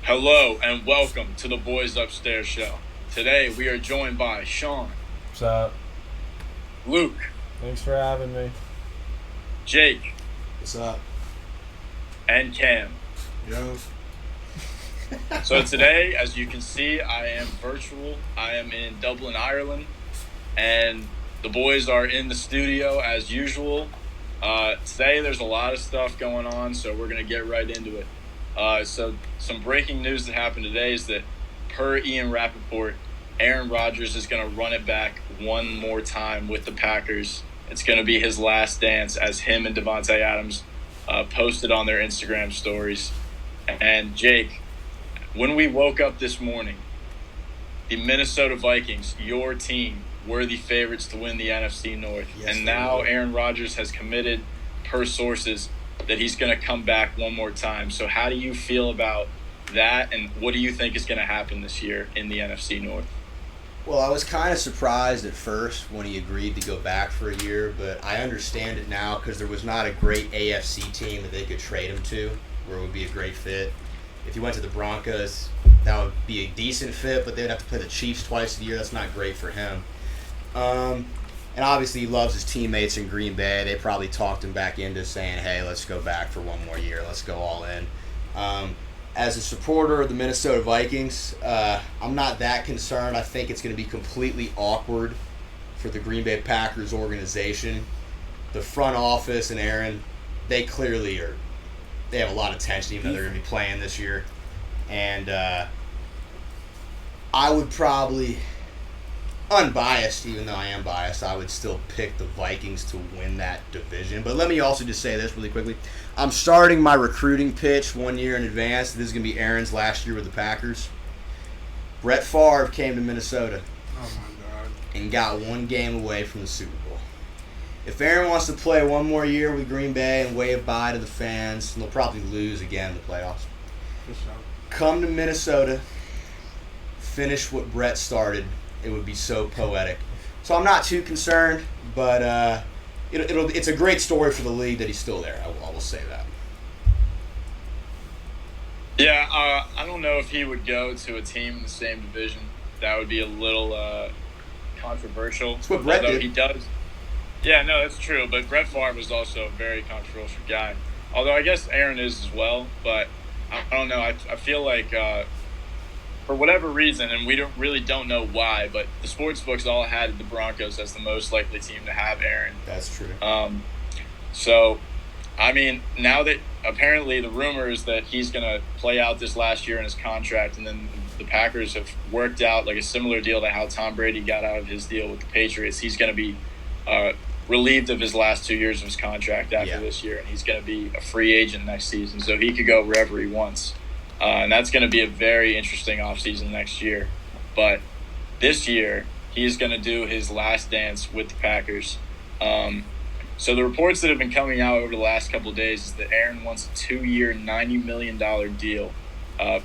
Hello and welcome to the Boys Upstairs Show. Today we are joined by Sean, What's up? Luke, Thanks for having me. Jake, What's up? and Cam. Yo. So today, as you can see, I am virtual. I am in Dublin, Ireland, and the boys are in the studio as usual. Today there's a lot of stuff going on, so we're going to get right into it. So some breaking news that happened today is that per Ian Rappaport, Aaron Rodgers is going to run it back one more time with the Packers. It's going to be his last dance, as him and Devontae Adams posted on their Instagram stories. And Jake, when we woke up this morning, the Minnesota Vikings, your team, were the favorites to win the NFC North. Yes, and now Aaron Rodgers has committed, per sources, that he's going to come back one more time. So how do you feel about that, and what do you think is going to happen this year in the NFC North? Well, I was kind of surprised at first when he agreed to go back for a year, but I understand it now because there was not a great AFC team that they could trade him to where it would be a great fit. If he went to the Broncos, that would be a decent fit, but they would have to play the Chiefs twice a year. That's not great for him. And obviously he loves his teammates in Green Bay. They probably talked him back into saying, hey, let's go back for one more year. Let's go all in. As a supporter of the Minnesota Vikings, I'm not that concerned. I think it's going to be completely awkward for the Green Bay Packers organization. The front office and Aaron, they clearly are. They have a lot of tension, even though they're going to be playing this year. And I would probably, unbiased, even though I am biased, I would still pick the Vikings to win that division. But let me also just say this really quickly. I'm starting my recruiting pitch 1 year in advance. This is going to be Aaron's last year with the Packers. Brett Favre came to Minnesota Oh my God. and got one game away from the Super Bowl. If Aaron wants to play one more year with Green Bay and wave bye to the fans, and they'll probably lose again in the playoffs, For sure. come to Minnesota, finish what Brett started. It would be so poetic. So I'm not too concerned, but it's a great story for the league that he's still there. I will say that. Yeah, I don't know if he would go to a team in the same division. That would be a little controversial. That's what Brett Although did. he does. Yeah, no, that's true. But Brett Favre was also a very controversial guy. Although I guess Aaron is as well. But I don't know. I feel like for whatever reason, and we don't know why, but the sports books all had the Broncos as the most likely team to have Aaron. That's true. So, I mean, now that apparently the rumor is that he's going to play out this last year in his contract, and then the Packers have worked out like a similar deal to how Tom Brady got out of his deal with the Patriots. He's going to be relieved of his last 2 years of his contract after this year, and he's going to be a free agent next season, so he could go wherever he wants. And that's going to be a very interesting offseason next year. But this year, he's going to do his last dance with the Packers. So the reports that have been coming out over the last couple of days is that Aaron wants a 2-year, $90 million deal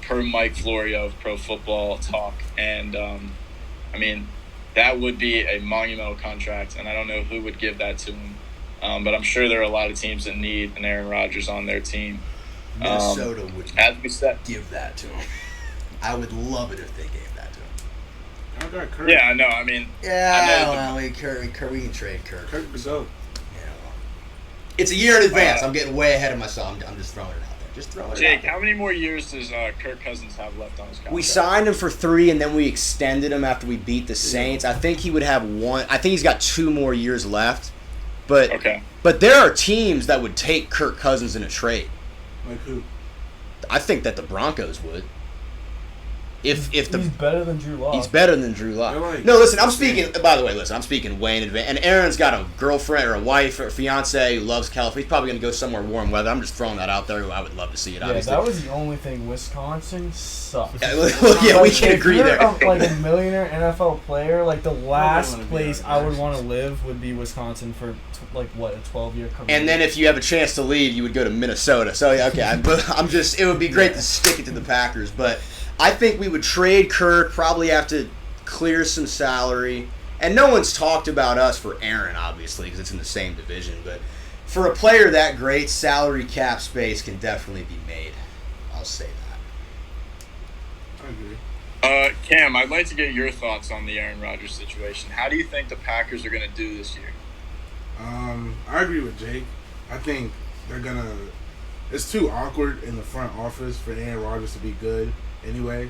per Mike Florio of Pro Football Talk. And, I mean, that would be a monumental contract, and I don't know who would give that to him. But I'm sure there are a lot of teams that need an Aaron Rodgers on their team. Minnesota would As we said, give that to him. I would love it if they gave that to him. I got Kirk. yeah, no, I mean, We can trade Kirk. Kirk would go. Yeah, well, it's a year in advance. I'm getting way ahead of myself. I'm just throwing it out there. Just throwing it Jake, out there. how many more years does Kirk Cousins have left on his contract? We signed him for 3, and then we extended him after we beat the Saints. I think he would have one. I think he's got 2 more years left. But Okay. but there are teams that would take Kirk Cousins in a trade. Like who? I think that the Broncos would. If He's better than Drew Lock. he's better than Drew Lock. They're like- No, listen, I'm speaking. By the way, listen, I'm speaking way in advance. And Aaron's got a girlfriend or a wife or a fiance who loves California. He's probably going to go somewhere warm weather. I'm just throwing that out there. I would love to see it. Yeah, Obviously. that was the only thing. Wisconsin sucks. Yeah, yeah, we can If agree you're there. like a millionaire NFL player, like the last wanna be place like I would that. want to live would be Wisconsin for a 12-year career. And then if you have a chance to leave, you would go to Minnesota. So, yeah, okay, I'm just, it would be great to stick it to the Packers. But I think we would trade Kirk, probably have to clear some salary. And no one's talked about us for Aaron, obviously, because it's in the same division. But for a player that great, salary cap space can definitely be made. I'll say that. I agree. Cam, I'd like to get your thoughts on the Aaron Rodgers situation. How do you think the Packers are going to do this year? I agree with Jake. I think they're gonna. It's too awkward in the front office for Aaron Rodgers to be good anyway.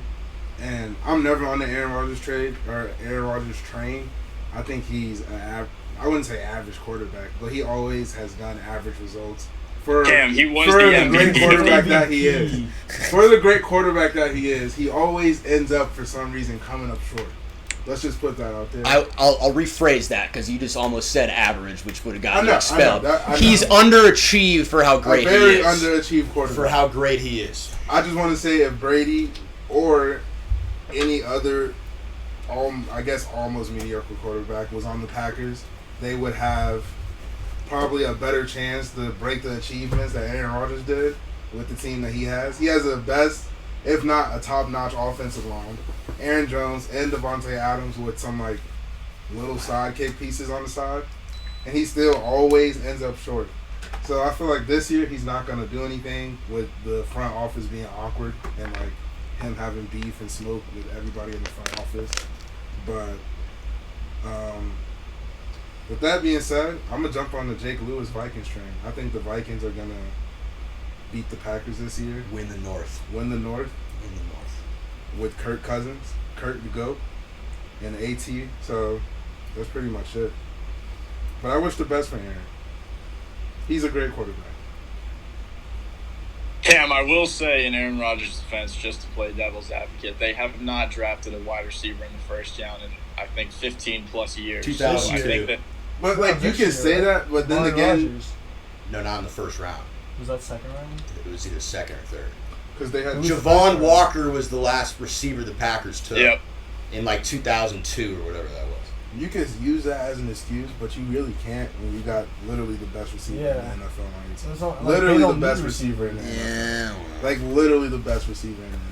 And I'm never on the Aaron Rodgers trade or Aaron Rodgers train. I think he's I wouldn't say average quarterback, but he always has done average results. Cam, he was for the the great MVP. quarterback that he is. For the great quarterback that he is, he always ends up for some reason coming up short. Let's just put that out there. I'll rephrase that because you just almost said average, which would have gotten you expelled. I know. He's underachieved for how great a very he is. underachieved quarterback. For how great he is. I just want to say if Brady or any other, I guess almost mediocre quarterback was on the Packers, they would have probably a better chance to break the achievements that Aaron Rodgers did with the team that he has. He has the best, if not a top-notch offensive line. Aaron Jones and Devontae Adams with some like little sidekick pieces on the side, and he still always ends up short. So I feel like this year he's not going to do anything with the front office being awkward and like him having beef and smoke with everybody in the front office. But with that being said, I'm going to jump on the Jake Lewis Vikings train. I think the Vikings are going to beat the Packers this year. Win the North. With Kirk Cousins, Kirk the GOAT, and AT. So that's pretty much it. But I wish the best for Aaron. He's a great quarterback. Cam, I will say in Aaron Rodgers' defense, just to play devil's advocate, they have not drafted a wide receiver in the first round in, I think, 15 plus years. 2002. So I think that But like you can say that, but then Aaron again, Rodgers. No, not in the first round. Was that second round? It was either second or third. because they had Javon Walker was the last receiver the Packers took. Yep. In like 2002 or whatever that was. You can use that as an excuse, but you really can't when you got literally the best receiver Yeah. in the NFL. So it's not, like, Literally they the don't best need receiver in the NFL. Yeah. Like literally the best receiver in the NFL.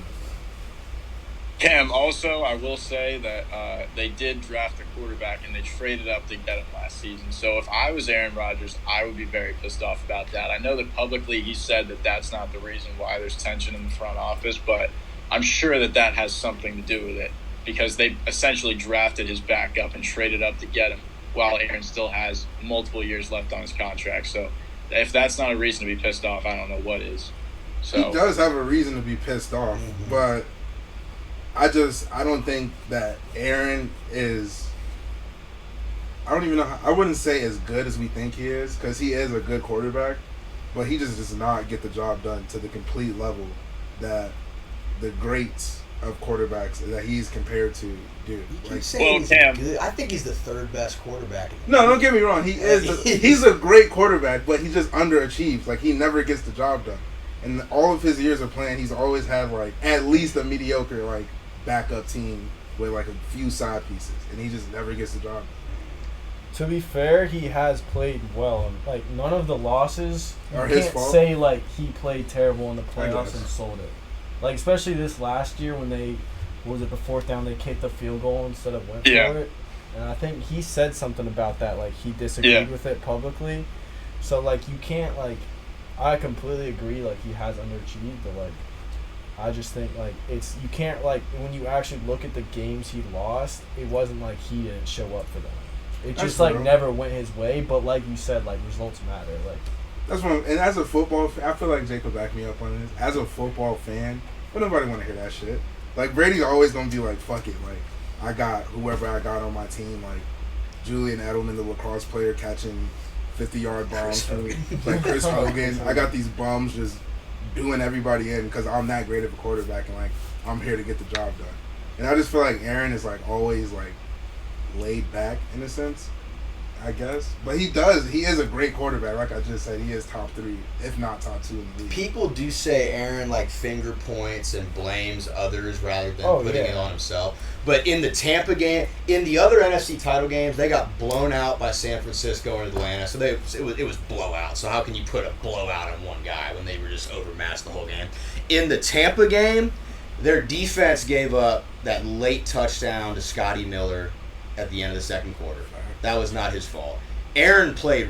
Cam, also, I will say that they did draft a quarterback and they traded up to get him last season. So if I was Aaron Rodgers, I would be very pissed off about that. I know that publicly he said that that's not the reason why there's tension in the front office, but I'm sure that that has something to do with it because they essentially drafted his backup and traded up to get him while Aaron still has multiple years left on his contract. So if that's not a reason to be pissed off, I don't know what is. So He does have a reason to be pissed off, but I don't think that Aaron is. I don't even know. I wouldn't say as good as we think he is because he is a good quarterback, but he just does not get the job done to the complete level that the greats of quarterbacks that he's compared to do. You keep Like, saying he's Cam. good. I think he's the third best quarterback. In the no, league. don't get me wrong. He is. He's a great quarterback, but he just underachieves. Like he never gets the job done. And all of his years of playing, he's always had like at least a mediocre like backup team with like a few side pieces, and he just never gets the job done. To be fair, he has played well. Like none of the losses, you Are his can't fault? say like he played terrible in the I playoffs guess. and sold it. Like especially this last year when they was it the fourth down they kicked the field goal instead of went Yeah. for it. And I think he said something about that. Like he disagreed with it publicly. So like you can't like. I completely agree. Like he has underachieved, but like I just think like it's you can't like when you actually look at the games he lost, it wasn't like he didn't show up for them. It That's just like true. never went his way. But like you said, like results matter. Like That's what. And as a football, I feel like Jake will back me up on this. As a football fan, but nobody want to hear that shit. Like Brady's always gonna be like, fuck it. Like I got whoever I got on my team. Like Julian Edelman, the lacrosse player, catching 50-yard bombs from like Chris Hogan. I got these bums just doing everybody in because I'm that great of a quarterback and like I'm here to get the job done. And I just feel like Aaron is like always like laid back in a sense, I guess. But he is a great quarterback. Like I just said, he is top 3, if not top 2 in the league. People do say Aaron like finger points and blames others rather than putting it on himself. But in the Tampa game, in the other NFC title games, they got blown out by San Francisco and Atlanta. So it was blowout. So how can you put a blowout on one guy when they were just overmatched the whole game? In the Tampa game, their defense gave up that late touchdown to Scotty Miller at the end of the second quarter. That was not his fault. Aaron played,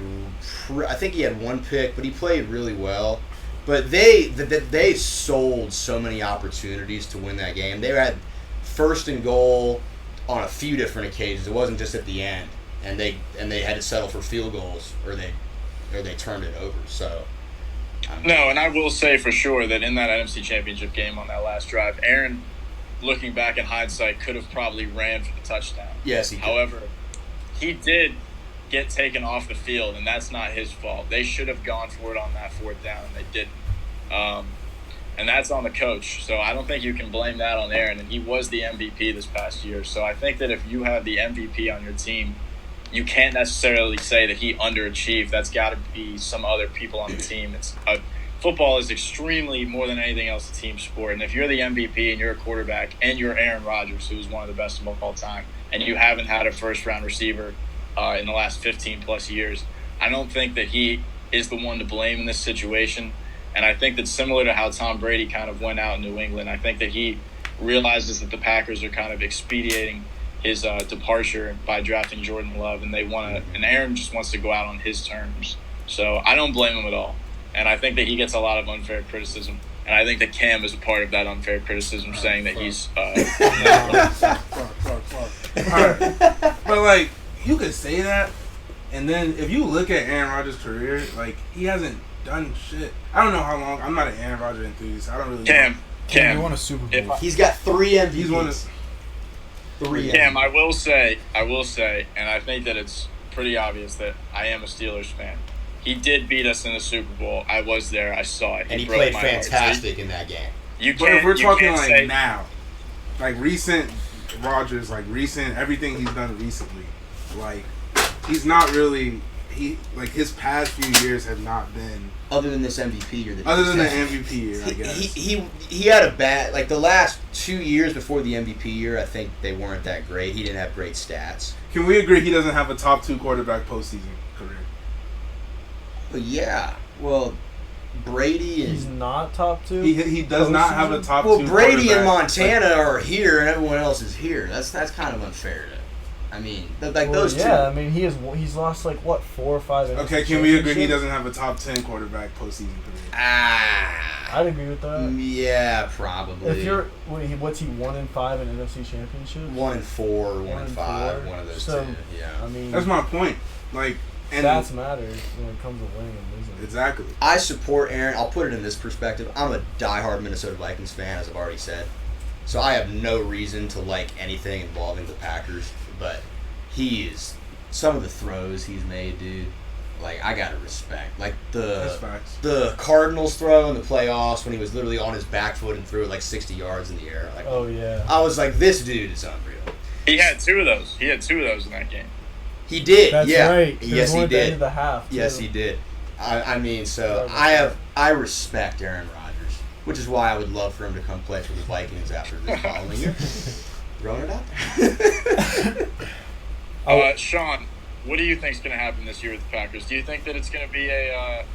I think he had one pick, but he played really well. But they sold so many opportunities to win that game. They had first and goal on a few different occasions. It wasn't just at the end, and they had to settle for field goals, or they turned it over. So. No, and I will say for sure that in that NFC Championship game on that last drive, Aaron, looking back in hindsight, could have probably ran for the touchdown. Yes, he did. However, he did get taken off the field, and that's not his fault. They should have gone for it on that fourth down, and they didn't. And that's on the coach. So I don't think you can blame that on Aaron, and he was the MVP this past year. So I think that if you have the MVP on your team, you can't necessarily say that he underachieved. That's got to be some other people on the team. Football is extremely, more than anything else, a team sport. And if you're the MVP and you're a quarterback and you're Aaron Rodgers, who's one of the best of all time, and you haven't had a first-round receiver in the last 15-plus years, I don't think that he is the one to blame in this situation. And I think that similar to how Tom Brady kind of went out in New England, I think that he realizes that the Packers are kind of expediting his departure by drafting Jordan Love, and and Aaron just wants to go out on his terms. So I don't blame him at all, and I think that he gets a lot of unfair criticism, and I think that Cam is a part of that unfair criticism, saying that he's. Fuck. All right. But like, you could say that, and then if you look at Aaron Rodgers' career, like he hasn't done shit. I don't know how long. I'm not an Aaron Rodgers enthusiast. I don't really. Cam, he won a Super Bowl. He's got 3 MVPs. He's one of. Cam, I will say, and I think that it's pretty obvious that I am a Steelers fan. He did beat us in the Super Bowl. I was there. I saw it. And he played fantastic in that game. But if we're talking like now, like recent Rodgers, like recent everything he's done recently, like he's not really his past few years have not been. Other than this MVP year. Other than the MVP year, I guess. He had a bad, like the last 2 years before the MVP year, I think they weren't that great. He didn't have great stats. Can we agree he doesn't have a top 2 quarterback postseason career? Well, yeah. Well, Brady and... He's not top 2? He does not have a top 2 Well, Brady and Montana are here and everyone else is here. That's kind of unfair to... I mean, those two. Yeah, I mean, he's lost like what 4 or 5. Okay, can we agree he doesn't have a top 10 quarterback postseason career? I'd agree with that. Yeah, probably. If you're, what's he 1-5 in NFC Championship? 1-4, 1-5, one of those two. Yeah, I mean, that's my point. Like, and stats matter when it comes to winning and losing. Exactly. I support Aaron. I'll put it in this perspective. I'm a diehard Minnesota Vikings fan, as I've already said. So I have no reason to like anything involving the Packers. But some of the throws he's made, dude, like, I gotta respect. Like, the Cardinals throw in the playoffs when he was literally on his back foot and threw it like 60 yards in the air. Like, oh, yeah. I was like, this dude is unreal. He had 2 of those. He had 2 of those in that game. He did, That's yeah. right. Yes, he At the did. end of the half, too. Yes, he did. I mean, so I respect Aaron Rodgers, which is why I would love for him to come play for the Vikings after this following year. Throwing it out. Sean, what do you think is going to happen this year with the Packers? Do you think that it's going to be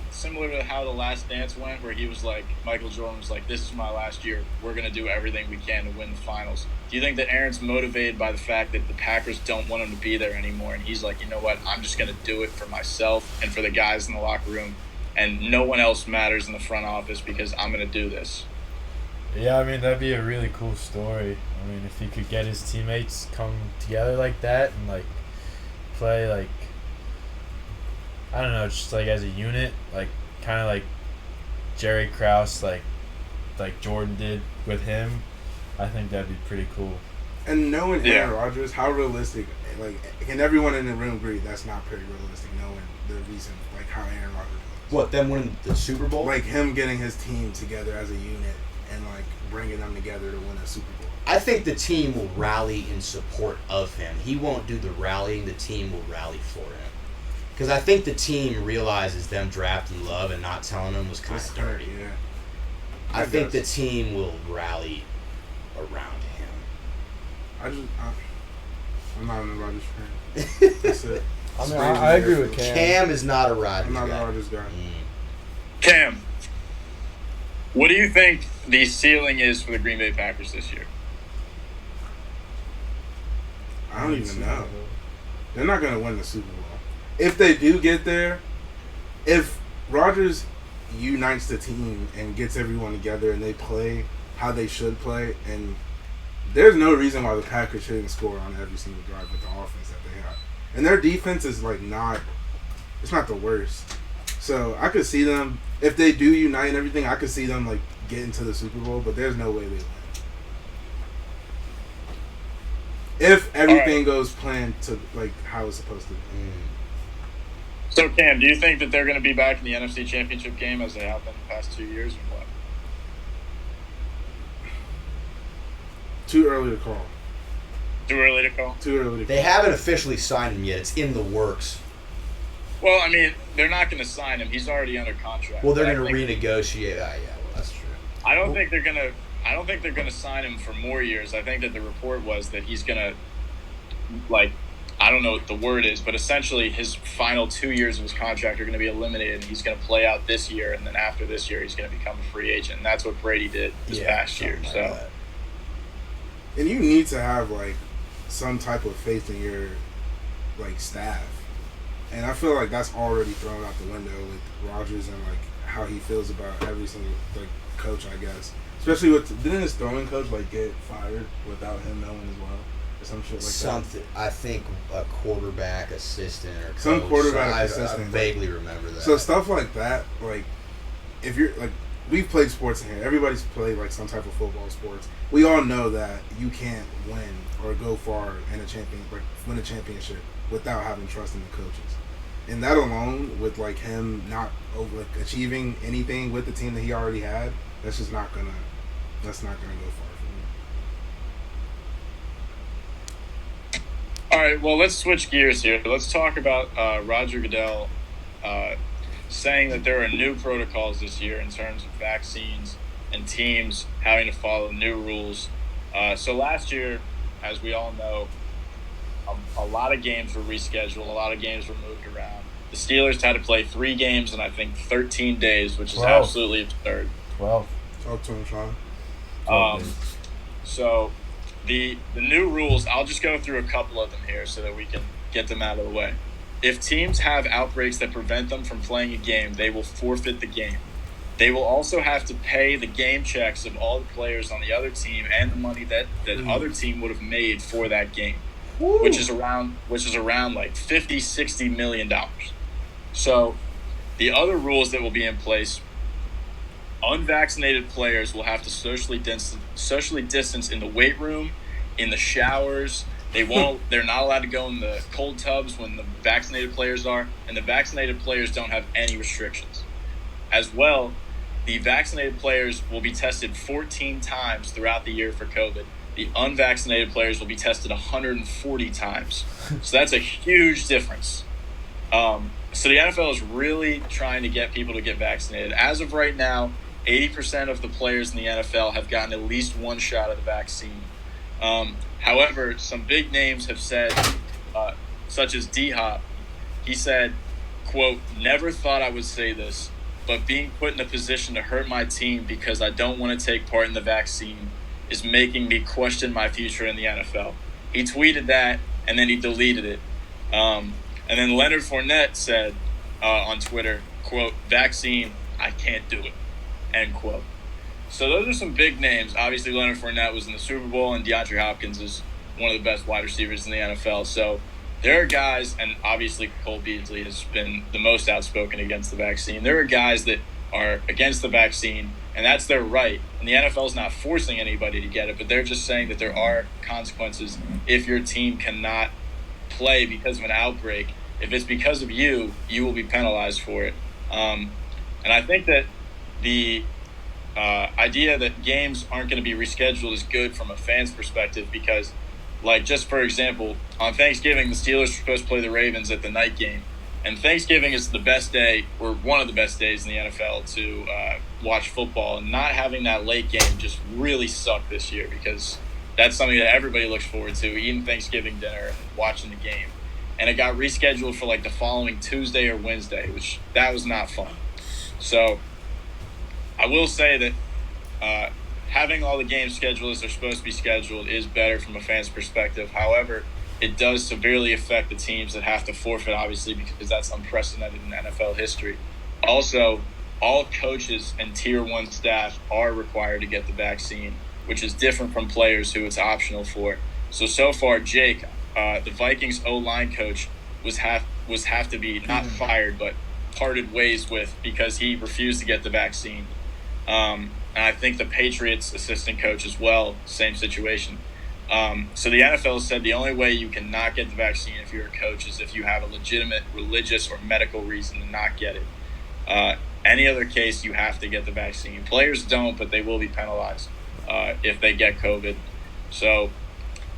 similar to how the Last Dance went, where he was like, Michael Jordan was like, this is my last year. We're going to do everything we can to win the finals. Do you think that Aaron's motivated by the fact that the Packers don't want him to be there anymore, and he's like, you know what, I'm just going to do it for myself and for the guys in the locker room, and no one else matters in the front office because I'm going to do this? Yeah, I mean, that'd be a really cool story. I mean, if he could get his teammates come together like that and, like, play, like, I don't know, just, like, as a unit, like, kind of like Jerry Krause, like Jordan did with him, I think that'd be pretty cool. And knowing Aaron Rodgers, how realistic, like, can everyone in the room agree that's not pretty realistic, knowing the reason, like, how Aaron Rodgers was? What, them winning the Super Bowl? Like, him getting his team together as a unit and, like, bringing them together to win a Super Bowl. I think the team will rally in support of him. He won't do the rallying. The team will rally for him. Because I think the team realizes them drafting Love and not telling him was kind of dirty. Yeah. I think the team will rally around him. I'm not a Rodgers fan. That's it. I mean, I agree with Cam. Cam is not a Rodgers guy. I'm not a Rodgers guy. Cam, what do you think the ceiling is for the Green Bay Packers this year? I don't even know. They're not going to win the Super Bowl. If they do get there, if Rodgers unites the team and gets everyone together and they play how they should play. And there's no reason why the Packers shouldn't score on every single drive with the offense that they have. And their defense is like it's not the worst. So I could see them, if they do unite and everything, I could see them like getting to the Super Bowl, but there's no way they win. If everything goes planned to like how it's supposed to be. So Cam, do you think that they're going to be back in the NFC Championship game as they have been the past 2 years or what? Too early to call. Too early to call? Too early to call. They haven't officially signed him yet. It's in the works. Well, I mean, they're not going to sign him. He's already under contract. Well, they're going to renegotiate. Yeah, well, that's true. I don't think they're going to sign him for more years. I think that the report was that he's going to, like, I don't know what the word is, but essentially his final 2 years of his contract are going to be eliminated, and he's going to play out this year, and then after this year he's going to become a free agent. And that's what Brady did this past year. Like so, that. And you need to have like some type of faith in your like staff. And I feel like that's already thrown out the window with Rodgers and like how he feels about every single like coach, I guess. Especially didn't his throwing coach like get fired without him knowing as well, or some shit like Something. I think a quarterback assistant or coach. Some quarterback I assistant. vaguely remember that. So stuff like that, like if you're like, we've played sports in here. Everybody's played like some type of football sports. We all know that you can't win or go far in win a championship without having trust in the coaches. And that alone, with like him not achieving anything with the team that he already had, that's not gonna go far for me. all right, well, let's switch gears here. Let's talk about Roger Goodell saying that there are new protocols this year in terms of vaccines and teams having to follow new rules. So last year, as we all know, a lot of games were rescheduled. A lot of games were moved around. The Steelers had to play 3 games in, I think, 13 days, which is 12. absolutely absurd. 12. Talk to him, Sean. So the new rules, I'll just go through a couple of them here so that we can get them out of the way. If teams have outbreaks that prevent them from playing a game, they will forfeit the game. They will also have to pay the game checks of all the players on the other team and the money that other team would have made for that game, which is around like $50-60 million. So the other rules that will be in place: unvaccinated players will have to socially distance in the weight room, in the showers. They're not allowed to go in the cold tubs when the vaccinated players are, and the vaccinated players don't have any restrictions. As well, the vaccinated players will be tested 14 times throughout the year for COVID. The unvaccinated players will be tested 140 times. So that's a huge difference. So the NFL is really trying to get people to get vaccinated. As of right now, 80% of the players in the NFL have gotten at least one shot of the vaccine. However, some big names have said, such as D-Hop, he said, quote, "Never thought I would say this, but being put in a position to hurt my team because I don't want to take part in the vaccine is making me question my future in the NFL." He tweeted that, and then he deleted it. And then Leonard Fournette said on Twitter, quote, "Vaccine, I can't do it," end quote. So those are some big names. Obviously, Leonard Fournette was in the Super Bowl, and DeAndre Hopkins is one of the best wide receivers in the NFL. So there are guys, and obviously Cole Beasley has been the most outspoken against the vaccine. There are guys that are against the vaccine, and that's their right. And the NFL is not forcing anybody to get it, but they're just saying that there are consequences if your team cannot play because of an outbreak. If it's because of you, you will be penalized for it. And I think that the idea that games aren't going to be rescheduled is good from a fan's perspective because, like, just for example, on Thanksgiving, the Steelers were supposed to play the Ravens at the night game. And Thanksgiving is the best day, or one of the best days in the NFL to watch football. And not having that late game just really sucked this year because that's something that everybody looks forward to, eating Thanksgiving dinner and watching the game. And it got rescheduled for like the following Tuesday or Wednesday, which that was not fun. So I will say that having all the games scheduled as they're supposed to be scheduled is better from a fan's perspective. However, it does severely affect the teams that have to forfeit, obviously, because that's unprecedented in NFL history. Also, all coaches and Tier 1 staff are required to get the vaccine, which is different from players who it's optional for. So far, Jake, the Vikings O-line coach, was have to be not fired, but parted ways with because he refused to get the vaccine. And I think the Patriots assistant coach as well, same situation. So the NFL said the only way you can not get the vaccine if you're a coach is if you have a legitimate religious or medical reason to not get it. Any other case, you have to get the vaccine. Players don't, but they will be penalized if they get COVID. So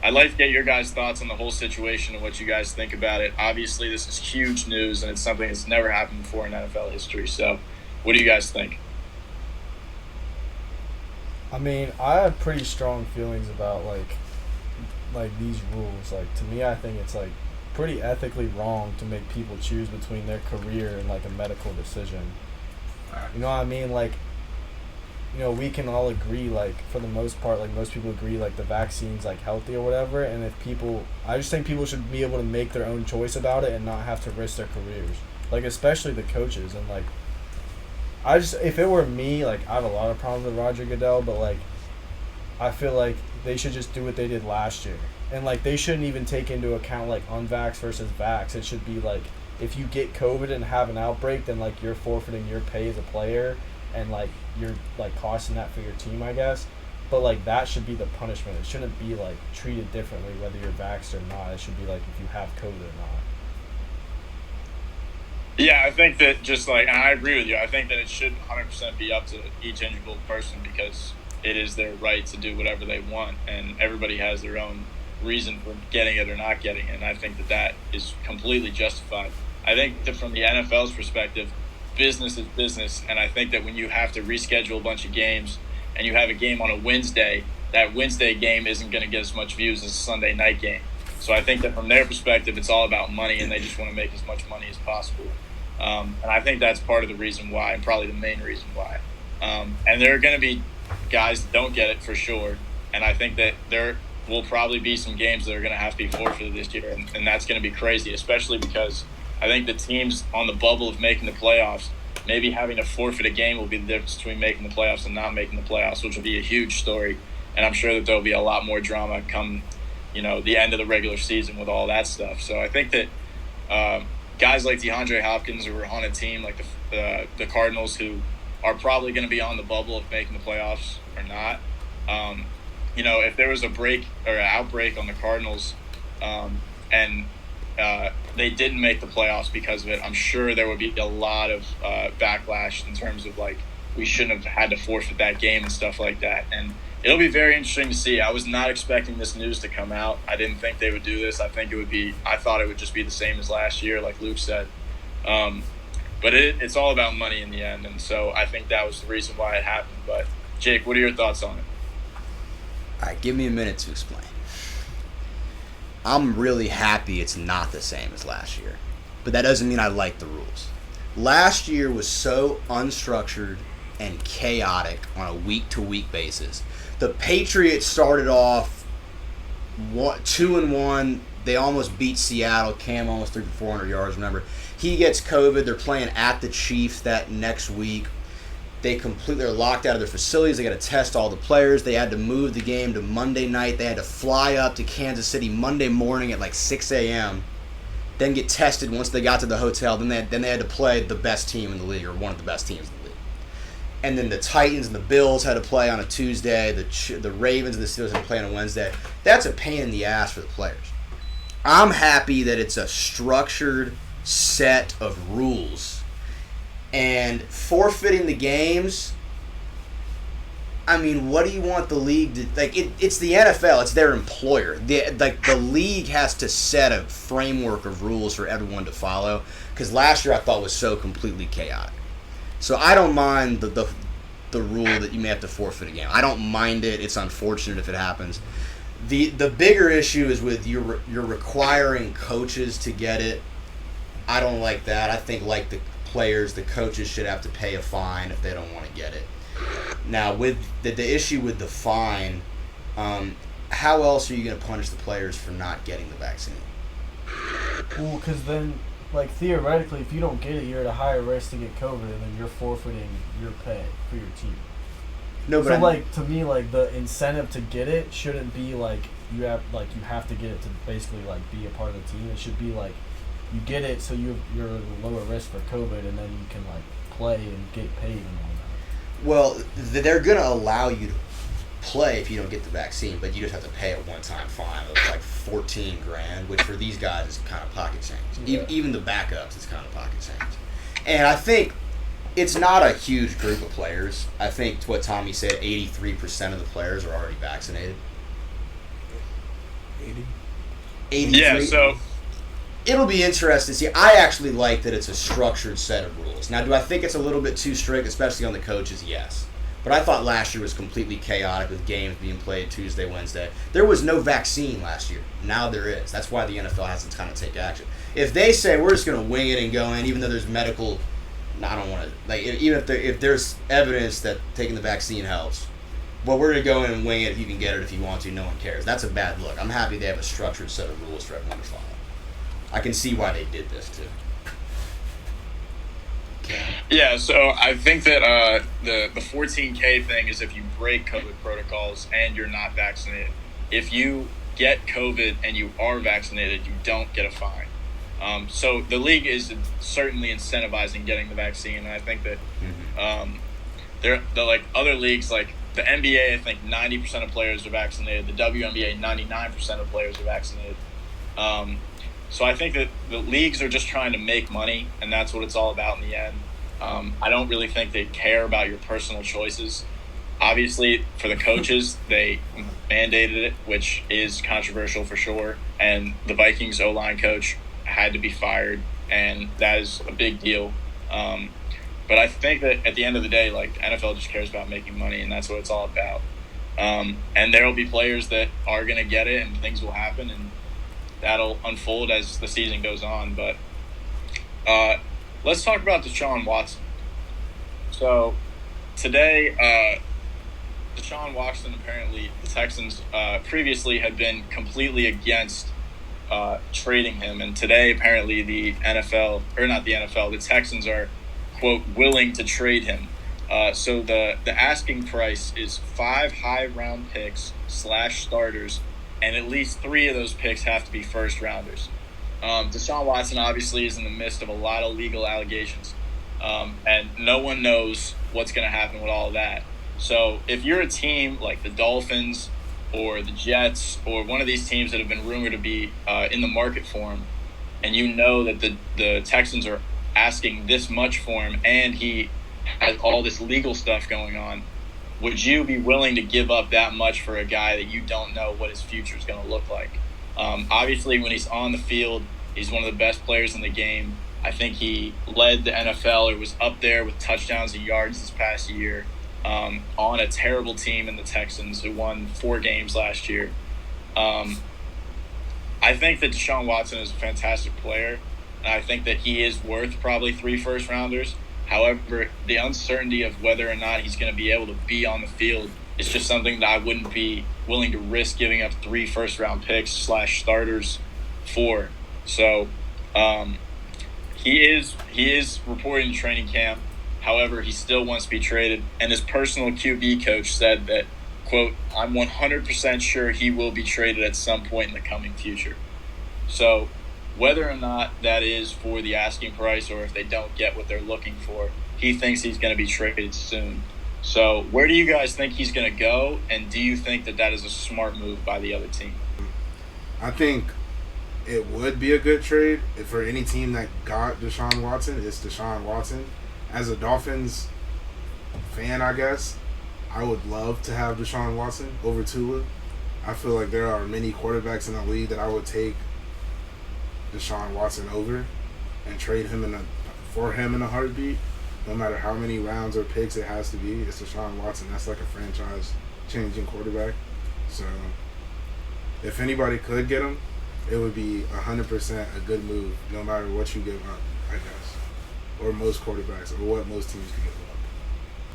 I'd like to get your guys' thoughts on the whole situation and what you guys think about it. Obviously, this is huge news, and it's something that's never happened before in NFL history. So what do you guys think? I mean, I have pretty strong feelings about like these rules. Like, to me, I think it's like pretty ethically wrong to make people choose between their career and like a medical decision. You know what I mean? Like, you know, we can all agree, like, for the most part, like, most people agree, like, the vaccine's, like, healthy or whatever, and I just think people should be able to make their own choice about it and not have to risk their careers. Like, especially the coaches, and, like, if it were me, like, I have a lot of problems with Roger Goodell, but, like, I feel like they should just do what they did last year. And, like, they shouldn't even take into account, like, unvax versus vax. It should be, like, if you get COVID and have an outbreak, then, like, you're forfeiting your pay as a player, and, like, you're, like, costing that for your team, I guess. But, like, that should be the punishment. It shouldn't be, like, treated differently whether you're vaxxed or not. It should be, like, if you have COVID or not. Yeah, I think that just, like, and I agree with you. I think that it should 100% be up to each individual person because it is their right to do whatever they want, and everybody has their own reason for getting it or not getting it, and I think that that is completely justified. I think that from the NFL's perspective, business is business, and I think that when you have to reschedule a bunch of games and you have a game on a Wednesday, that Wednesday game isn't going to get as much views as a Sunday night game. So I think that from their perspective, it's all about money, and they just want to make as much money as possible. And I think that's part of the reason why, and probably the main reason why. And there are going to be guys that don't get it for sure, and I think that there will probably be some games that are going to have to be forfeited this year, and that's going to be crazy, especially because I think the teams on the bubble of making the playoffs, maybe having to forfeit a game will be the difference between making the playoffs and not making the playoffs, which will be a huge story. And I'm sure that there'll be a lot more drama come, the end of the regular season with all that stuff. So I think that guys like DeAndre Hopkins who are on a team like the Cardinals, who are probably going to be on the bubble of making the playoffs or not, if there was a break or an outbreak on the Cardinals and they didn't make the playoffs because of it, I'm sure there would be a lot of backlash in terms of, like, we shouldn't have had to forfeit that game and stuff like that. And it'll be very interesting to see. I was not expecting this news to come out. I didn't think they would do this. I thought it would just be the same as last year, like Luke said. But it's all about money in the end, and so I think that was the reason why it happened. But, Jake, what are your thoughts on it? All right, give me a minute to explain. I'm really happy it's not the same as last year, but that doesn't mean I like the rules. Last year was so unstructured and chaotic on a week-to-week basis. The Patriots started off 2-1. They almost beat Seattle. Cam almost threw for 400 yards, remember. He gets COVID. They're playing at the Chiefs that next week. They're locked out of their facilities. They got to test all the players. They had to move the game to Monday night. They had to fly up to Kansas City Monday morning at like 6 a.m., then get tested once they got to the hotel. Then they had to play the best team in the league, or one of the best teams in the league. And then the Titans and the Bills had to play on a Tuesday. The Ravens and the Steelers had to play on a Wednesday. That's a pain in the ass for the players. I'm happy that it's a structured set of rules. And forfeiting the games, I mean, what do you want the league to... Like, it's the NFL. It's their employer. The league has to set a framework of rules for everyone to follow. Because last year I thought was so completely chaotic. So I don't mind the rule that you may have to forfeit a game. I don't mind it. It's unfortunate if it happens. The bigger issue is with you're requiring coaches to get it. I don't like that. I think, like the players, the coaches should have to pay a fine if they don't want to get it. Now, with the issue with the fine, how else are you going to punish the players for not getting the vaccine? Well, because then like theoretically, if you don't get it, you're at a higher risk to get COVID, and then you're forfeiting your pay for your team. No, but So like to me, like the incentive to get it shouldn't be like you have to get it to basically like be a part of the team. It should be like you get it so you're at a lower risk for COVID, and then you can like play and get paid and all that. well, they're gonna allow you to play if you don't get the vaccine, but you just have to pay a one-time fine of like $14,000, which for these guys is kind of pocket change. Yeah. Even the backups is kind of pocket change. And I think it's not a huge group of players. I think what Tommy said, 83% of the players are already vaccinated. 83. Yeah, so It'll be interesting to see. I actually like that it's a structured set of rules. Now, do I think it's a little bit too strict, especially on the coaches? Yes. But I thought last year was completely chaotic with games being played Tuesday, Wednesday. There was no vaccine last year. Now there is. That's why the NFL has to kind of take action. If they say we're just going to wing it and go in, even though there's medical, I don't want to, like, even if there's evidence that taking the vaccine helps, well, we're going to go in and wing it if you can get it if you want to. No one cares. That's a bad look. I'm happy they have a structured set of rules for everyone to follow. I can see why they did this, too. Yeah, so I think that the 14K thing is if you break COVID protocols and you're not vaccinated. If you get COVID and you are vaccinated, you don't get a fine. So the league is certainly incentivizing getting the vaccine, and I think that the like other leagues, like the NBA, I think 90% of players are vaccinated. The WNBA, 99% of players are vaccinated. So I think that the leagues are just trying to make money, and that's what it's all about in the end. I don't really think they care about your personal choices. Obviously, for the coaches, they mandated it, which is controversial for sure. And the Vikings O-line coach had to be fired, and that is a big deal. But I think that at the end of the day, like, NFL just cares about making money, and that's what it's all about. And there will be players that are going to get it, and things will happen, and that'll unfold as the season goes on. But let's talk about Deshaun Watson. So today, Deshaun Watson, apparently the Texans previously had been completely against trading him. And today, apparently the Texans are, quote, willing to trade him. So the asking price is 5 high-round picks / starters, and at least 3 of those picks have to be first-rounders. Deshaun Watson obviously is in the midst of a lot of legal allegations, and no one knows what's going to happen with all of that. So if you're a team like the Dolphins or the Jets or one of these teams that have been rumored to be in the market for him, and you know that the Texans are asking this much for him and he has all this legal stuff going on, would you be willing to give up that much for a guy that you don't know what his future is going to look like? Obviously, when he's on the field, he's one of the best players in the game. I think he led the NFL or was up there with touchdowns and yards this past year on a terrible team in the Texans who won 4 games last year. I think that Deshaun Watson is a fantastic player, and I think that he is worth probably 3 first-rounders. However, the uncertainty of whether or not he's going to be able to be on the field is just something that I wouldn't be willing to risk giving up 3 first-round picks / starters for. So he is reporting to training camp. However, he still wants to be traded, and his personal QB coach said that, quote, I'm 100% sure he will be traded at some point in the coming future. So whether or not that is for the asking price or if they don't get what they're looking for, he thinks he's going to be traded soon. So where do you guys think he's going to go, and do you think that is a smart move by the other team? I think it would be a good trade for any team that got Deshaun Watson. It's Deshaun Watson. As a Dolphins fan, I guess, I would love to have Deshaun Watson over Tua. I feel like there are many quarterbacks in the league that I would take Deshaun Watson over and trade him for him in a heartbeat. No matter how many rounds or picks it has to be, it's Deshaun Watson. That's like a franchise-changing quarterback. So if anybody could get him, it would be 100% a good move, no matter what you give up, I guess, or most quarterbacks, or what most teams can give up.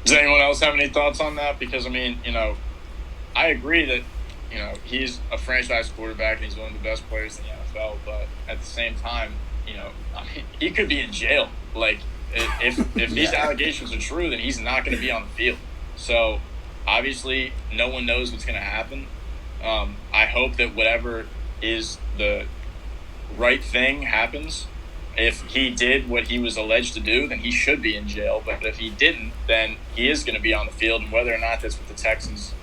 Does anyone else have any thoughts on that? Because, I mean, I agree that, he's a franchise quarterback and he's one of the best players in the NFL, but at the same time, I mean, he could be in jail. Like, if these allegations are true, then he's not going to be on the field. So, obviously, no one knows what's going to happen. I hope that whatever is the right thing happens. If he did what he was alleged to do, then he should be in jail. But if he didn't, then he is going to be on the field. And whether or not that's with the Texans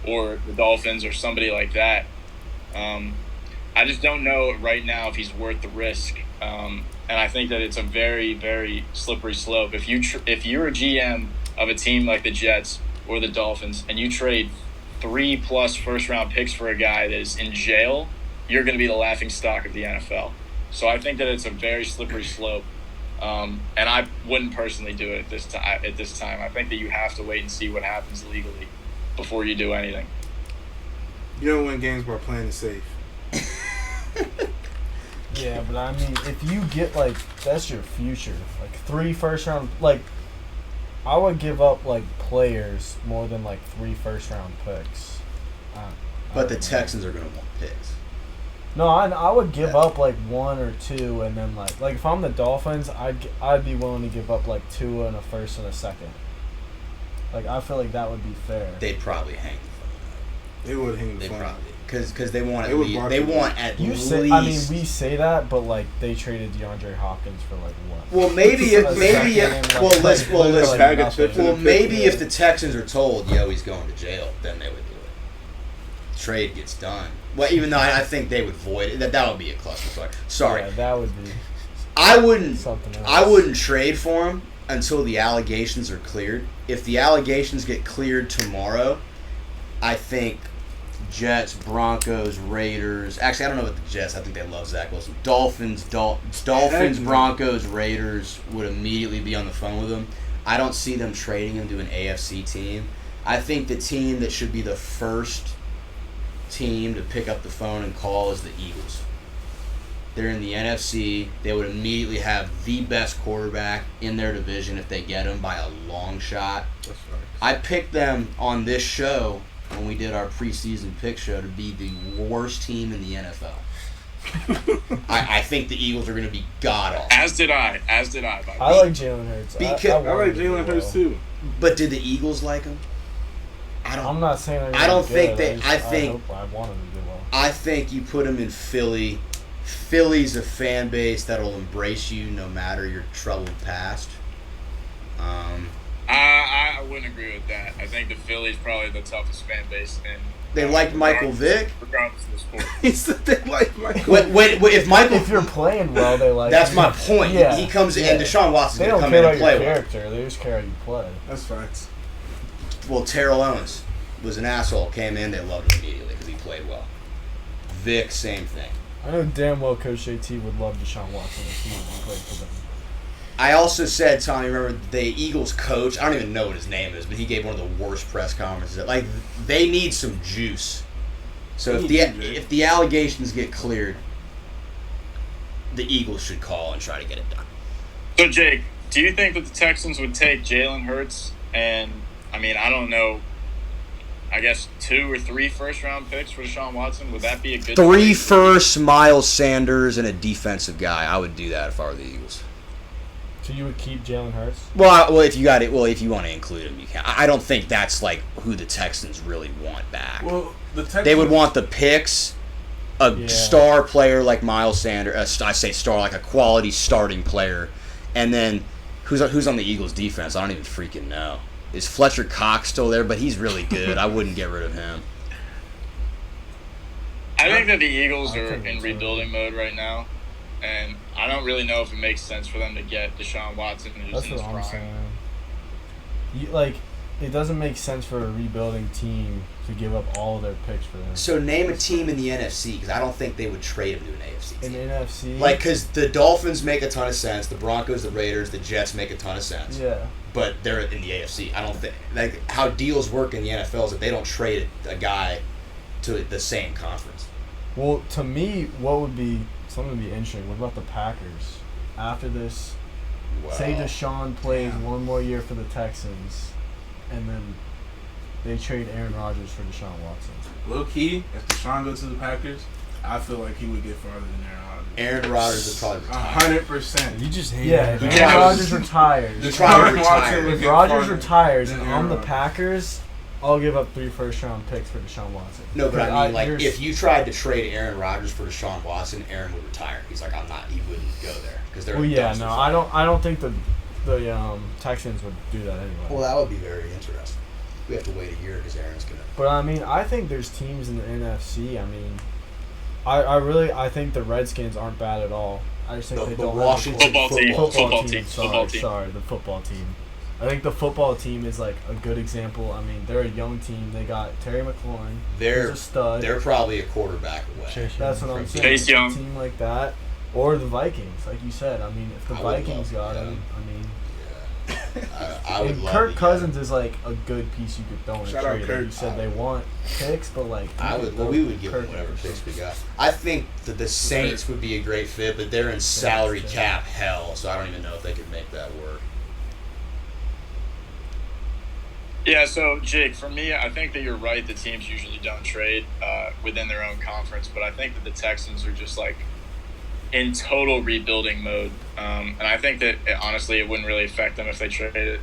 or the Dolphins or somebody like that, I just don't know right now if he's worth the risk. And I think that it's a very, very slippery slope. If you're a GM of a team like the Jets or the Dolphins and you trade 3+ first-round picks for a guy that is in jail, you're going to be the laughingstock of the NFL. So I think that it's a very slippery slope, and I wouldn't personally do it at this time. I think that you have to wait and see what happens legally before you do anything. You don't win games by playing it safe. Yeah, but I mean, if you get, like, that's your future. Like, 3 first-round, like, I would give up, like, players more than, like, 3 first-round picks. But the Texans are going to want picks. No, I would give up, like, 1 or 2, and then, like, if I'm the Dolphins, I'd be willing to give up, like, 2 and a first and a second. Like, I feel like that would be fair. They'd probably hang the phone. They would hang the They phone. probably because they want They at would least. block They it. want at least. I mean, we say that, but, like, they traded DeAndre Hopkins for, like, what? Well, maybe if bag of chips in well, the maybe pit. if the Texans are told, yo, he's going to jail, then they would do it. Trade gets done. Well, even though I think they would void it, that would be a clusterfuck. Sorry, Yeah, that would be I wouldn't. something else. I wouldn't trade for him until the allegations are cleared. If the allegations get cleared tomorrow, I think Jets, Broncos, Raiders. Actually, I don't know about the Jets. I think they love Zach Wilson. Dolphins, Broncos, Raiders would immediately be on the phone with him. I don't see them trading him to an AFC team. I think the team that should be the first team to pick up the phone and call is the Eagles. They're in the NFC. They would immediately have the best quarterback in their division if they get him by a long shot. That's right. I picked them on this show when we did our preseason pick show to be the worst team in the NFL. I think the Eagles are going to be god-awful. As did I. By the way. I like Jalen Hurts. Because- I want like him to do Jalen Hurts well. too. But did the Eagles like him? I'm not saying they're I don't gonna be think good. they- I think- hope I want him to do well. I think you put him in Philly. Philly's a fan base that'll embrace you no matter your troubled past. I wouldn't agree with that. I think the Phillies probably the toughest fan base in. They liked Michael Vick. Regardless of the sport. He said they like Michael. If Michael, If you're playing well, they like. that's you. my point. Yeah. He comes in, Yeah. Deshaun Watson's They going don't to come care in about and your play well. character. They just care how you play. That's facts. Well, Terrell Owens was an asshole. Came in, they loved him immediately because he played well. Vic, same thing. I know damn well Coach JT would love Deshaun Watson if he played for them. I also said, Tommy, remember the Eagles coach? I don't even know what his name is, but he gave one of the worst press conferences. Like, they need some juice. So if the allegations get cleared, the Eagles should call and try to get it done. So, Jake, do you think that the Texans would take Jalen Hurts and, I mean, I don't know, I guess 2 or 3 first-round picks for Deshaun Watson? Would that be a good 3 trade? first, Miles Sanders, and a defensive guy. I would do that if I were the Eagles. So you would keep Jalen Hurts? Well, if you got it, if you want to include him, you can. I don't think that's like who the Texans really want back. Well, the Texans, They would want the picks, a Yeah. star player like Miles Sanders. I say star, like a quality starting player, and then who's on the Eagles' defense? I don't even freaking know. Is Fletcher Cox still there? But he's really good. I wouldn't get rid of him. I think that the Eagles I are couldn't in say. rebuilding mode right now, and I don't really know if it makes sense for them to get Deshaun Watson who's That's in his what I'm prime. saying. It doesn't make sense for a rebuilding team to give up all of their picks for them. So name a team in the NFC, because I don't think they would trade him to an AFC In team. NFC, Like, because the Dolphins make a ton of sense, the Broncos, the Raiders, the Jets make a ton of sense. yeah, But they're in the AFC. I don't think how deals work in the NFL is that they don't trade a guy to the same conference. well, to me, what would be something would be interesting? What about the Packers after this? Say Deshaun plays one more year for the Texans, and then they trade Aaron Rodgers for Deshaun Watson. low key, if Deshaun goes to the Packers, I feel like he would get farther than Aaron Rodgers. Aaron Rodgers would probably retire. 100%. You just hate Yeah, it. if Yeah, Rodgers retires. Deshaun Watson retired. would If get Rodgers farther retires than and Aaron I'm the Rodgers. Packers, I'll give up 3 first-round picks for Deshaun Watson. No, but I mean, like, you're- if you tried to trade Aaron Rodgers for Deshaun Watson, Aaron would retire. He's like, I'm not. He wouldn't go there because they're. Well, a yeah, dumpster no, fire. I don't think the Texans would do that anyway. Well, that would be very interesting. We have to wait a year because Aaron's gonna. But I mean, I think there's teams in the NFC. I mean, I think the Redskins aren't bad at all. I just think The they don't Washington have a Football team. Sorry, the football team. I think the football team is like a good example. I mean, they're a young team. They got Terry McLaurin. They're He's a stud. they're probably a quarterback away. That's what I'm saying. Chase Young. A team like that, or the Vikings, like you said. I mean, if the I would Vikings love- got yeah. him, I mean, I would and love Kirk to get Cousins him. is like a good piece you could throw in Shout a out trade. Kirk. You said they want picks, but like I would. Well, we would give him whatever picks we got. I think that the Saints would be a great fit, but they're in salary yeah. cap hell, so I don't even know if they could make that work. Yeah, so Jake, for me, I think that you're right. The teams usually don't trade within their own conference, but I think that the Texans are just like in total rebuilding mode, and I think that honestly, it wouldn't really affect them if they traded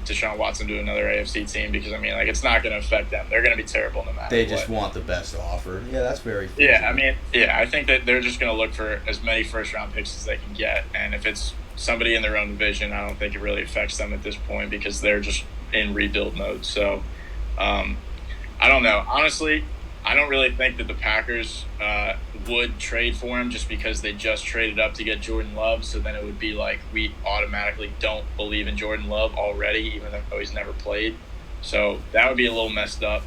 Deshaun Watson to another AFC team because I mean, like it's not going to affect them. They're going to be terrible no matter. They what. just want the best offer. Yeah, that's very. Yeah, I mean, I think that they're just going to look for as many first-round picks as they can get, and if it's somebody in their own division, I don't think it really affects them at this point because they're just in rebuild mode. So, I don't know. Honestly, I don't really think that the Packers would trade for him just because they just traded up to get Jordan Love. So then it would be like we automatically don't believe in Jordan Love already, even though he's never played. So that would be a little messed up.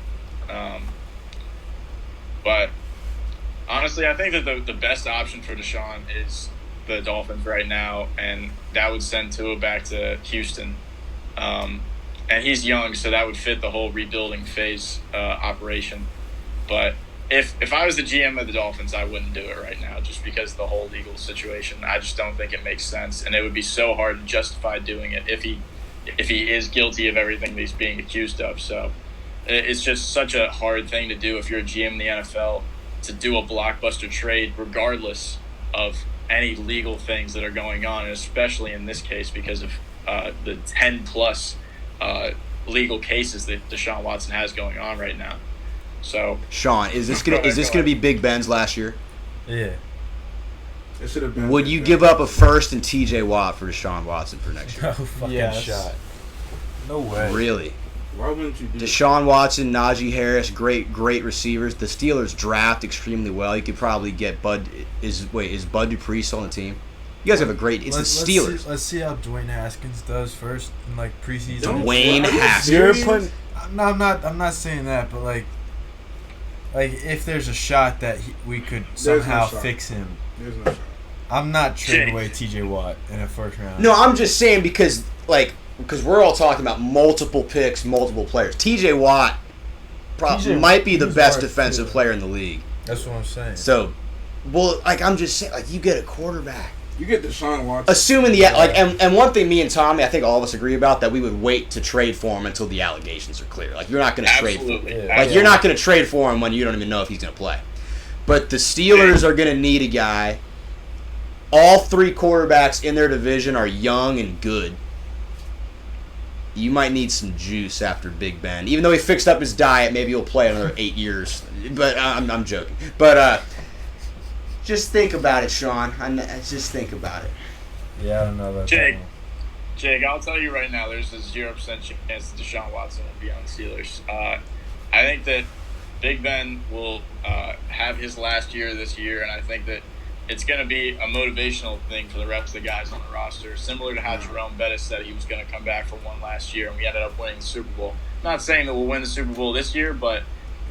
But honestly, I think that the best option for Deshaun is the Dolphins right now, and that would send Tua back to Houston. And he's young, so that would fit the whole rebuilding phase operation. But if I was the GM of the Dolphins, I wouldn't do it right now just because of the whole legal situation. I just don't think it makes sense, and it would be so hard to justify doing it if he is guilty of everything that he's being accused of. So it's just such a hard thing to do if you're a GM in the NFL to do a blockbuster trade regardless of any legal things that are going on, and especially in this case because of the 10-plus legal cases that Deshaun Watson has going on right now. So, Sean, is this gonna be Big Ben's last year? Yeah. It should have been. Would you give up a first and T.J. Watt for Deshaun Watson for next year? No fucking Yes. shot. No way. Really? Why wouldn't you do that? Deshaun Watson, Najee Harris, great receivers. The Steelers draft extremely well. You could probably get Bud. Is Bud Dupree still on the team? You guys have a great. It's the Steelers. Let's see how Dwayne Haskins does first in like preseason. Dwayne Haskins. You're putting. No, I'm not saying that, but like if there's a shot that we could There's somehow no shot. fix him, There's no shot. I'm not trading Jake. away T.J. Watt in a first round. No, I'm just saying because we're all talking about multiple picks, multiple players. T.J. Watt TJ might be the he's best worth defensive too. player in the league. That's what I'm saying. So, well, I'm just saying, you get a quarterback. You get Deshaun Watson. Assuming and one thing me and Tommy, I think all of us agree about, that we would wait to trade for him until the allegations are clear. Like, you're not going to trade for him. absolutely. Yeah. Like, you're not going to trade for him when you don't even know if he's going to play. But the Steelers are going to need a guy. All 3 quarterbacks in their division are young and good. You might need some juice after Big Ben. Even though he fixed up his diet, maybe he'll play another 8 years. But I'm joking. But just think about it, Sean. Just think about it. Yeah, I don't know about Jake. that one. Jake, I'll tell you right now, there's a 0% chance that Deshaun Watson will be on the Steelers. I think that Big Ben will have his last year this year, and I think that it's going to be a motivational thing for the rest of the guys on the roster, similar to how Jerome Bettis said he was going to come back for one last year, and we ended up winning the Super Bowl. I'm not saying that we'll win the Super Bowl this year, but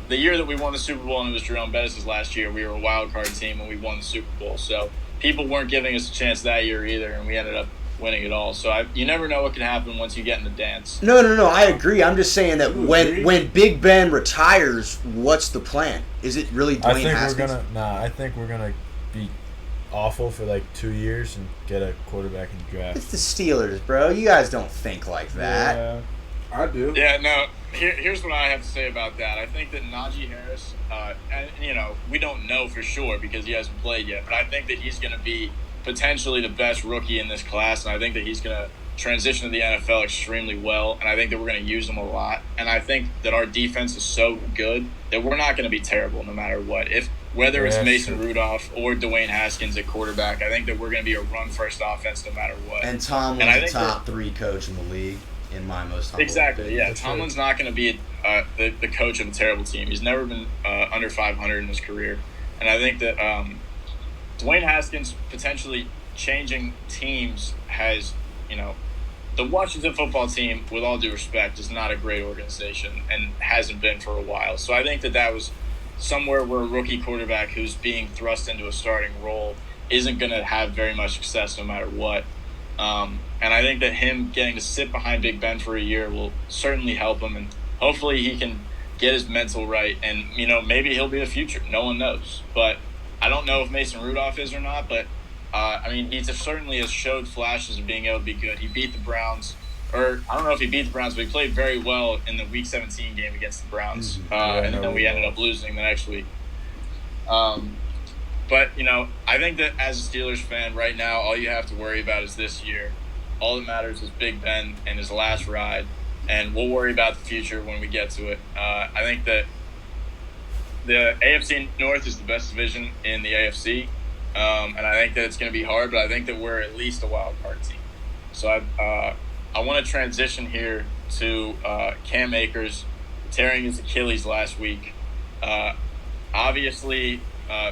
the year that we won the Super Bowl, and it was Jerome Bettis' last year, we were a wild card team, and we won the Super Bowl. So people weren't giving us a chance that year either, and we ended up winning it all. So you never know what can happen once you get in the dance. No, I agree. I'm just saying that when Big Ben retires, what's the plan? Is it really Dwayne Haskins? I think we're gonna be awful for like 2 years and get a quarterback in the draft. It's the Steelers, bro. You guys don't think like that. Yeah. I do. Yeah, no. Here's what I have to say about that. I think that Najee Harris, and we don't know for sure because he hasn't played yet, but I think that he's going to be potentially the best rookie in this class, and I think that he's going to transition to the NFL extremely well, and I think that we're going to use him a lot. And I think that our defense is so good that we're not going to be terrible no matter what. Whether it's Mason Rudolph or Dwayne Haskins at quarterback, I think that we're going to be a run-first offense no matter what. And Tomlin's the top 3 coach in the league, in my most humble Exactly, opinion. yeah. Tomlin's not going to be the coach of a terrible team. He's never been under 500 in his career. And I think that Dwayne Haskins potentially changing teams has, the Washington football team, with all due respect, is not a great organization and hasn't been for a while. So I think that was somewhere where a rookie quarterback who's being thrust into a starting role isn't going to have very much success no matter what. And I think that him getting to sit behind Big Ben for a year will certainly help him, and hopefully he can get his mental right, and maybe he'll be the future. No one knows, but I don't know if Mason Rudolph is or not. But he certainly has showed flashes of being able to be good. He beat the Browns, or I don't know if he beat the Browns, but he played very well in the Week 17 game against the Browns, and then we ended up losing the next week. But I think that as a Steelers fan right now, all you have to worry about is this year. All that matters is Big Ben and his last ride, and we'll worry about the future when we get to it. I think that the AFC North is the best division in the AFC, and I think that it's going to be hard, but I think that we're at least a wild card team. So I want to transition here to Cam Akers tearing his Achilles last week. Obviously,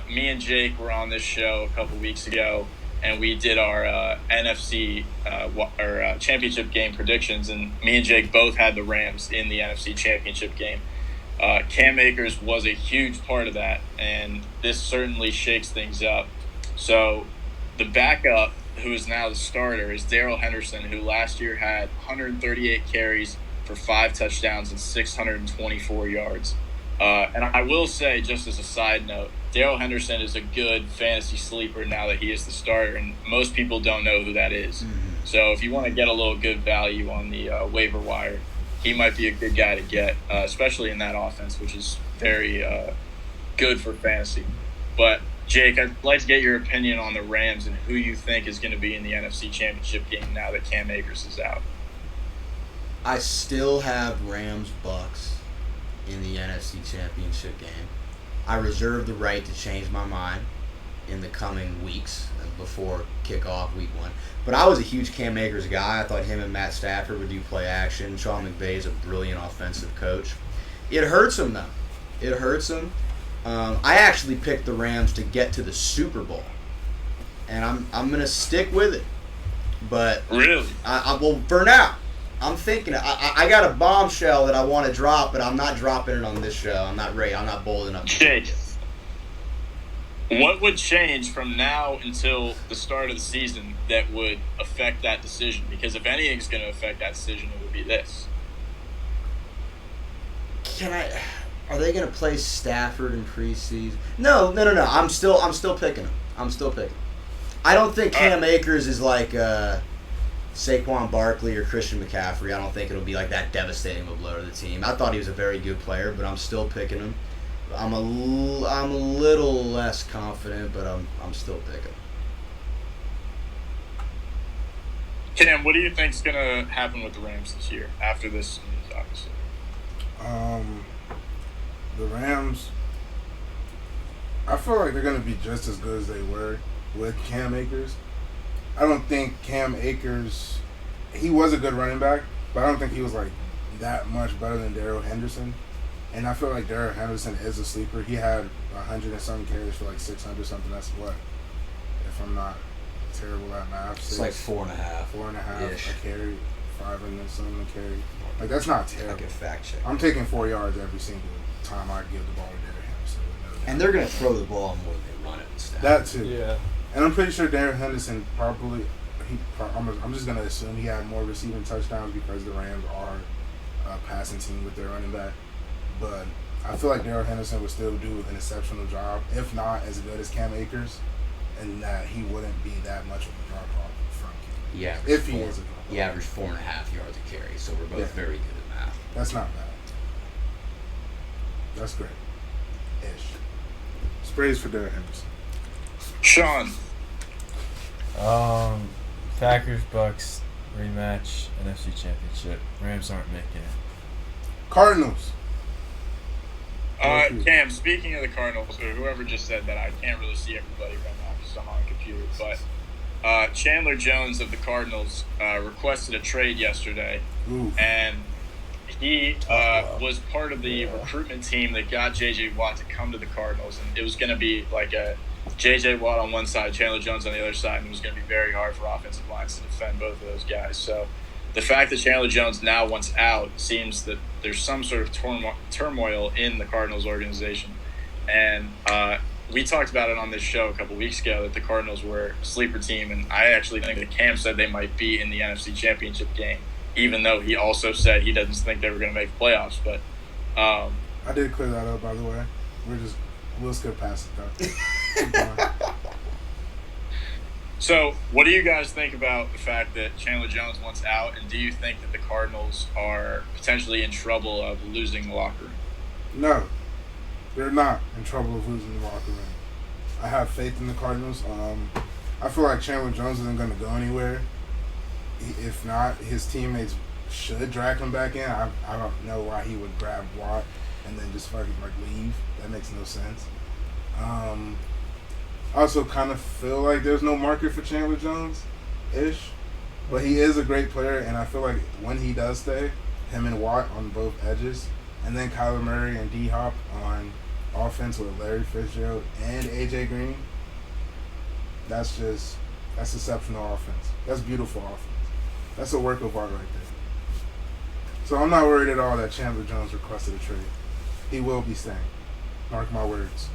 me and Jake were on this show a couple weeks ago, and we did our NFC championship game predictions, and me and Jake both had the Rams in the NFC championship game. Cam Akers was a huge part of that, and this certainly shakes things up. So the backup, who is now the starter, is Darrell Henderson, who last year had 138 carries for 5 touchdowns and 624 yards. And I will say, just as a side note, Darrell Henderson is a good fantasy sleeper now that he is the starter, and most people don't know who that is. Mm-hmm. So if you want to get a little good value on the waiver wire, he might be a good guy to get, especially in that offense, which is very good for fantasy. But, Jake, I'd like to get your opinion on the Rams and who you think is going to be in the NFC Championship game now that Cam Akers is out. I still have Rams-Bucks in the NFC Championship game. I reserve the right to change my mind in the coming weeks before kickoff week 1. But I was a huge Cam Akers guy. I thought him and Matt Stafford would do play action. Sean McVay is a brilliant offensive coach. It hurts him, though. It hurts him. I actually picked the Rams to get to the Super Bowl, and I'm going to stick with it. But really, well, for now, I'm thinking I got a bombshell that I want to drop, but I'm not dropping it on this show. I'm not ready. I'm not bold enough. Jake, what would change from now until the start of the season that would affect that decision? Because if anything's going to affect that decision, it would be this. Are they going to play Stafford in preseason? No. I'm still picking him. I don't think Cam Akers is like Saquon Barkley or Christian McCaffrey. I don't think it'll be like that devastating of a blow to the team. I thought he was a very good player, but I'm still picking him. I'm a little less confident, but I'm still picking him. Cam, what do you think is going to happen with the Rams this year after this news, obviously? The Rams, I feel like they're going to be just as good as they were with Cam Akers. I don't think Cam Akers, he was a good running back, but I don't think he was like that much better than Darrell Henderson. And I feel like Darrell Henderson is a sleeper. He had 100 and something carries for like 600 something. That's what, if I'm not terrible at math. It's like 4.5. 4.5 a carry, 500 and something a carry. Like, that's not terrible. I can fact check. I'm taking 4 yards every single time I give the ball to Darrell Henderson. And they're going to throw the ball more than they run it instead. That too. Yeah. And I'm pretty sure Darrell Henderson I'm just going to assume he had more receiving touchdowns because the Rams are a passing team with their running back. But I feel like Darrell Henderson would still do an exceptional job, if not as good as Cam Akers, and that he wouldn't be that much of a drop-off from Cam. Yeah. If he is a drop-off. He averaged 4.5 yards a carry, so we're both very good at That's not bad. That's great. Ish. Sprays for Derek Henderson. Sean. Packers Bucks rematch NFC Championship. Rams aren't making it. Cardinals. Cam, speaking of the Cardinals, or whoever just said that, I can't really see everybody right now because I'm on a computer, but Chandler Jones of the Cardinals requested a trade yesterday, and he was part of the recruitment team that got J.J. Watt to come to the Cardinals, and it was going to be like a J.J. Watt on one side, Chandler Jones on the other side, and it was going to be very hard for offensive lines to defend both of those guys. So the fact that Chandler Jones now wants out seems that there's some sort of turmoil in the Cardinals organization. And we talked about it on this show a couple weeks ago that the Cardinals were a sleeper team, and I actually think that Cam said they might be in the NFC Championship game, even though he also said he doesn't think they were going to make playoffs. But I did clear that up, by the way. We'll skip past it, though. So, what do you guys think about the fact that Chandler Jones wants out, and do you think that the Cardinals are potentially in trouble of losing the locker room? No, they're not in trouble of losing the locker room. I have faith in the Cardinals. I feel like Chandler Jones isn't going to go anywhere. If not, his teammates should drag him back in. I don't know why he would grab Watt and then just fucking leave. That makes no sense. I also kind of feel like there's no market for Chandler Jones-ish. But he is a great player, and I feel like when he does stay, him and Watt on both edges, and then Kyler Murray and D-Hop on offense with Larry Fitzgerald and A.J. Green, that's exceptional offense. That's beautiful offense. That's a work of art right there. So I'm not worried at all that Chandler Jones requested a trade. He will be staying. Mark my words.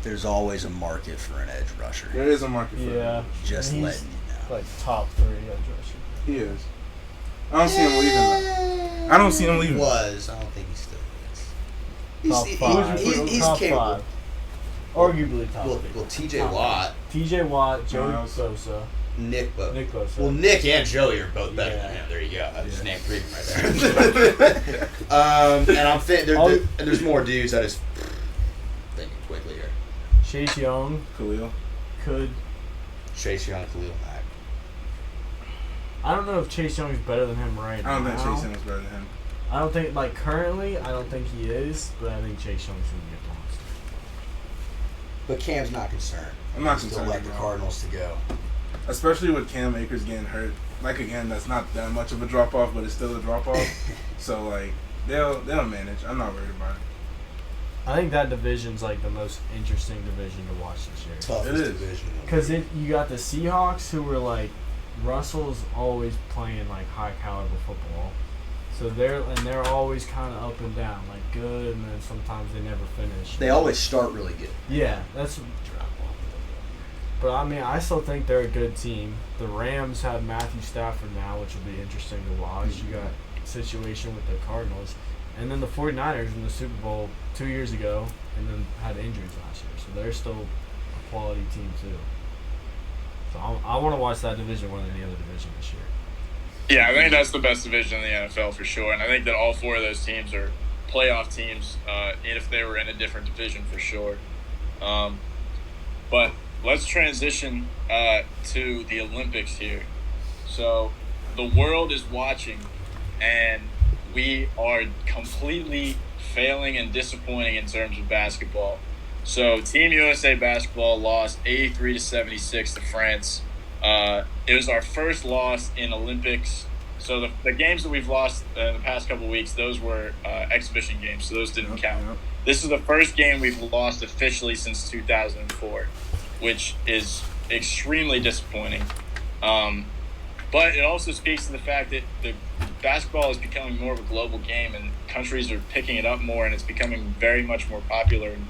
There's always a market for an edge rusher. There is a market for Yeah. Just He's letting you know. like top 3 edge rusher. He is. I don't see him leaving, though. I don't see him leaving. He was. I don't think he still is. Top He's 5. he's top capable. 5. Arguably top 3. Well, T.J. Watt, T.J. Watt, Joey Miles. Bosa. Nick Nick Bosa. Well, Nick and Joey are both better Yeah. than him. There you go. I just Yeah. named 3 of them right there. And I'm thinking and there's more dudes. I just thinking quickly here. Chase Young Khalil. could. Chase Young, Khalil Mack. I don't know if Chase Young is better than him right now. I don't think Chase Young is better than him. I don't think, like, currently, I don't think he is, but I think Chase Young's going to get lost. But Cam's not concerned. I'm not Still concerned like the at all. Cardinals to go. Especially with Cam Akers getting hurt. Like, again, that's not that much of a drop-off, but it's still a drop-off. So, like, they'll manage. I'm not worried about it. I think that division's, like, the most interesting division to watch this year. Toughest It is. division. Because you got the Seahawks, who were, like, Russell's always playing, like, high-caliber football. So they're always kind of up and down, like, good, and then sometimes they never finish. They always start really good. Yeah, that's but I mean, I still think they're a good team. The Rams have Matthew Stafford now, which will be interesting to watch. You got a situation with the Cardinals. And then the 49ers in the Super Bowl 2 years ago, and then had injuries last year. So they're still a quality team, too. So I want to watch that division more than any other division this year. Yeah, I think that's the best division in the NFL for sure. And I think that all 4 of those teams are playoff teams if they were in a different division for sure. But let's transition to the Olympics here. So the world is watching, and we are completely failing and disappointing in terms of basketball. So Team USA basketball lost 83-76 to France. It was our first loss in Olympics. So the games that we've lost in the past couple of weeks, those were exhibition games, so those didn't count. Yep. This is the first game we've lost officially since 2004, which is extremely disappointing. But it also speaks to the fact that the basketball is becoming more of a global game, and countries are picking it up more, and it's becoming very much more popular. And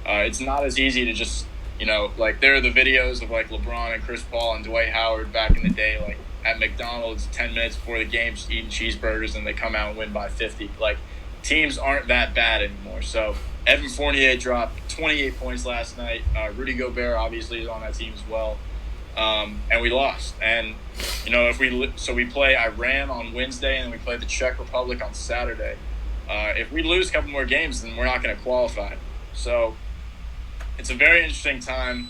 it's not as easy to just, like, there are the videos of, like, LeBron and Chris Paul and Dwight Howard back in the day, like, at McDonald's 10 minutes before the game just eating cheeseburgers, and they come out and win by 50. Like, teams aren't that bad anymore. So Evan Fournier dropped 28 points last night. Rudy Gobert obviously is on that team as well. and we lost. And if we play Iran on Wednesday and then we play the Czech Republic on Saturday. If we lose a couple more games, then we're not going to qualify. So it's a very interesting time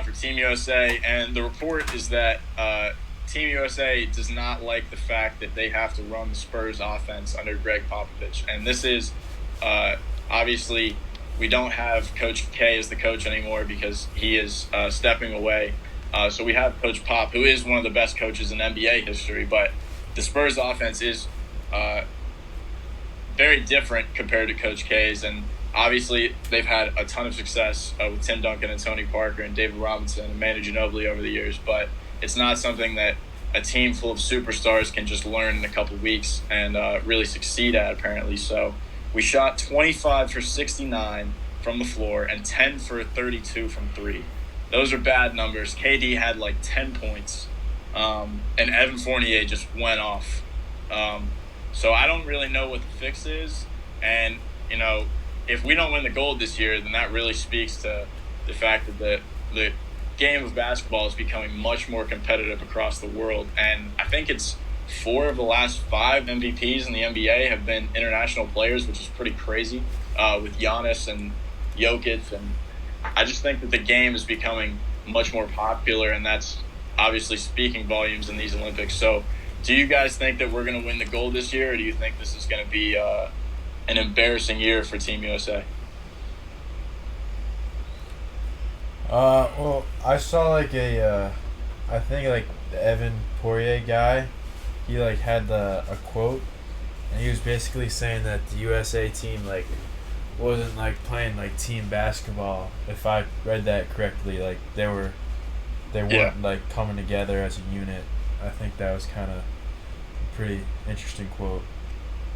for Team USA, and the report is that Team USA does not like the fact that they have to run the Spurs offense under Greg Popovich. And this is obviously we don't have Coach K as the coach anymore because he is stepping away. So we have Coach Pop, who is one of the best coaches in NBA history, but the Spurs offense is very different compared to Coach K's, and obviously they've had a ton of success with Tim Duncan and Tony Parker and David Robinson and Manu Ginobili over the years, but it's not something that a team full of superstars can just learn in a couple weeks and really succeed at, apparently. So we shot 25 for 69 from the floor and 10 for 32 from three. Those are bad numbers. KD had like 10 points, and Evan Fournier just went off. So I don't really know what the fix is. And, if we don't win the gold this year, then that really speaks to the fact that the game of basketball is becoming much more competitive across the world. And I think it's 4 of the last 5 MVPs in the NBA have been international players, which is pretty crazy, with Giannis and Jokic. And I just think that the game is becoming much more popular, and that's obviously speaking volumes in these Olympics. So do you guys think that we're going to win the gold this year, or do you think this is going to be an embarrassing year for Team USA? Well, I saw I think the Evan Poirier guy, he had a quote, and he was basically saying that the USA team wasn't playing team basketball. If I read that correctly, they weren't coming together as a unit. I think that was kind of a pretty interesting quote.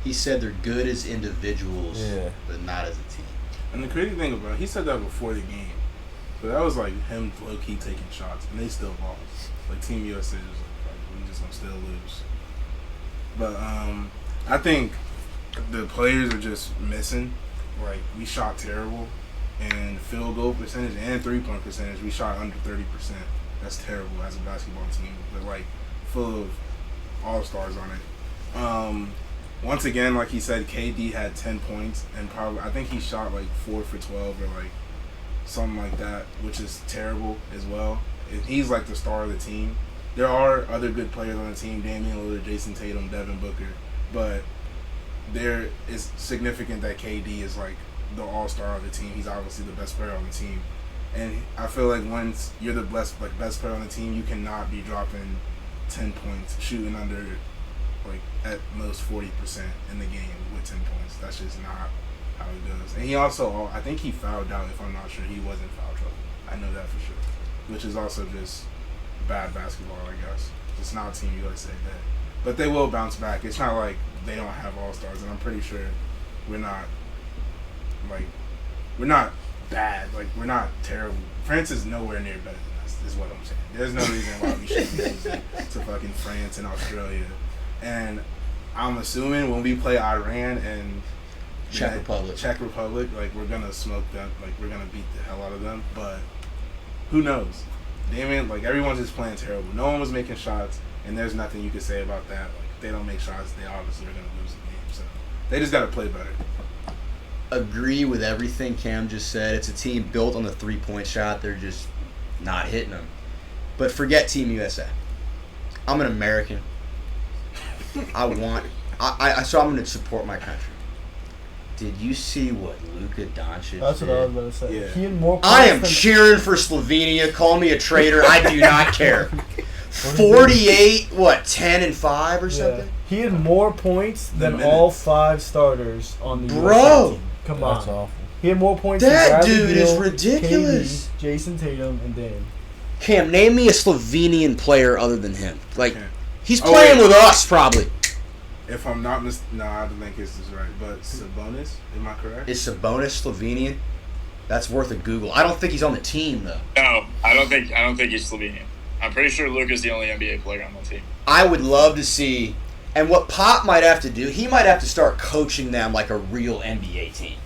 He said they're good as individuals, but not as a team. And the crazy thing about it, he said that before the game. So that was him low-key taking shots, and they still lost. Team USA was we just gonna still lose. But I think the players are just missing. We shot terrible, and field goal percentage and 3-point percentage, we shot under 30%. That's terrible as a basketball team, but full of all-stars on it. Once again, like he said, KD had 10 points, and probably I think he shot 4 for 12 or something like that, which is terrible as well. He's the star of the team. There are other good players on the team, Damian Lillard, Jason Tatum, Devin Booker, but there is significant that KD is the all-star of the team. He's obviously the best player on the team, and I feel once you're the best player on the team, you cannot be dropping 10 points, shooting under at most 40% in the game with 10 points. That's just not how it goes. And he also, I think he fouled out. If I'm not sure, he was in foul trouble. I know that for sure, which is also just bad basketball, I guess. It's not Team USA that, but they will bounce back. It's not they don't have all-stars, and I'm pretty sure we're not bad. We're not terrible. France is nowhere near better than us, is what I'm saying. There's no reason why we should be losing to fucking France and Australia. And I'm assuming when we play Iran and Czech Republic, we're gonna smoke them. We're gonna beat the hell out of them. But who knows? Damn it, everyone's just playing terrible. No one was making shots, and there's nothing you can say about that. If they don't make shots, they obviously are gonna lose the game. So they just gotta play better. Agree with everything Cam just said. It's a team built on the 3-point shot. They're just not hitting them. But forget Team USA. I'm an American. So I'm going to support my country. Did you see what Luka Doncic did? That's what I was about to say. Yeah. He had more points I am cheering for Slovenia. Call me a traitor. I do not care. 48, 10 and 5 or something? He had more points than all 5 starters on the Bro. USA team. Come That's on. awful. He had more points That than Bradley dude is Beal, ridiculous. KD, Jason Tatum, and Dame. Cam, name me a Slovenian player other than him. Okay. He's playing Oh, with us, probably. If I'm not no, I don't think this is right. But Sabonis, am I correct? Is Sabonis Slovenian? That's worth a Google. I don't think he's on the team, though. No, I don't think he's Slovenian. I'm pretty sure Luka's the only NBA player on the team. I would love to see, and what Pop might have to do, he might have to start coaching them like a real NBA team.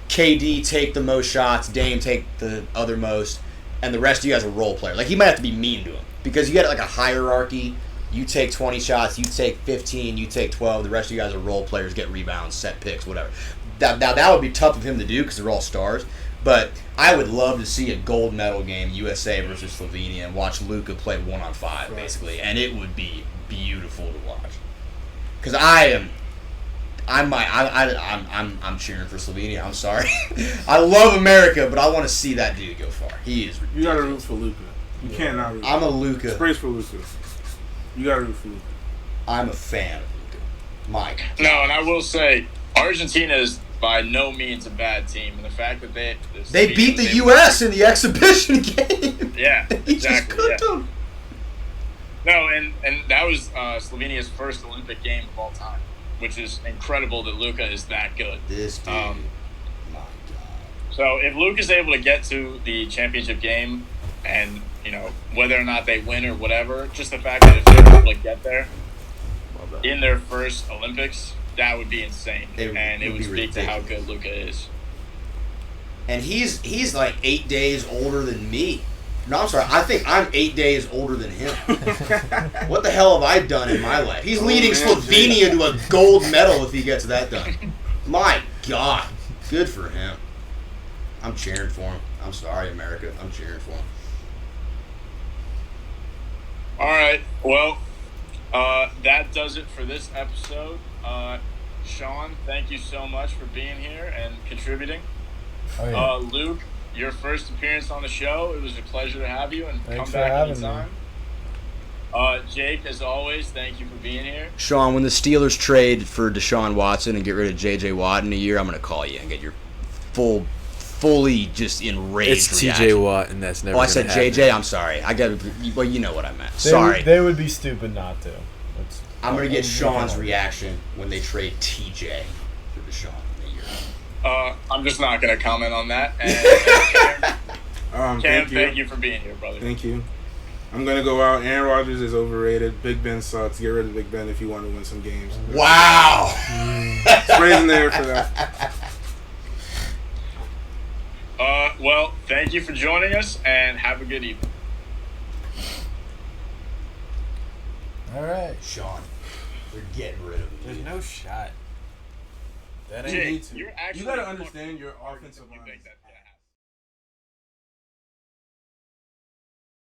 KD take the most shots, Dame take the other most, and the rest of you guys are role players. Like, he might have to be mean to him because you got like a hierarchy. You take 20 shots, you take 15, you take 12. The rest of you guys are role players, get rebounds, set picks, whatever. Now that would be tough of him to do because they're all stars. But I would love to see a gold medal game, USA versus Slovenia, and watch Luka play 1-on-5 basically, and it would be beautiful to watch. Because I'm cheering for Slovenia. I'm sorry. I love America, but I want to see that dude go far. He is ridiculous. You gotta root for Luka. You can't not root. I'm a Luka. Praise for Luka. You gotta root for Luka. I'm a fan of Luka. Mike. No, and I will say, Argentina is by no means a bad team, and the fact that they beat the U.S. in the exhibition game. Yeah, He exactly. just cooked them. No, and that was Slovenia's first Olympic game of all time, which is incredible that Luka is that good. This dude. My God. So if Luke is able to get to the championship game, and whether or not they win or whatever, just the fact that if they're able to get there in their first Olympics, that would be insane, and it would speak to how good Luka is. And he's like 8 days older than me. No, I'm sorry. I think I'm 8 days older than him. What the hell have I done in my life? He's leading Slovenia to a gold medal if he gets that done. My God. Good for him. I'm cheering for him. I'm sorry, America. I'm cheering for him. All right. Well, that does it for this episode. Sean, thank you so much for being here and contributing. Oh, yeah. Luke, your first appearance on the show. It was a pleasure to have you, and Thanks come for back having anytime. Jake, as always, thank you for being here. Sean, when the Steelers trade for Deshuan Watson and get rid of J.J. Watt in a year, I'm going to call you and get your fully just enraged It's reaction. T.J. Watt, and that's never. Oh, I said gonna happen. J.J. I'm sorry. Well, you know what I meant. They Sorry. they would be stupid not to. I'm going to get Sean's reaction when they trade T.J. for Deshaun in a year. I'm just not going to comment on that. And Cam, thank you for being here, brother. Thank you. I'm gonna go out. Aaron Rodgers is overrated. Big Ben sucks. Get rid of Big Ben if you want to win some games. Wow. Sprays in there for that. Well, thank you for joining us, and have a good evening. All right. Sean, they're getting rid of him. There's no shot. That ain't Jake, need to. you're actually You gotta understand your more offensive than you line. think that- yeah.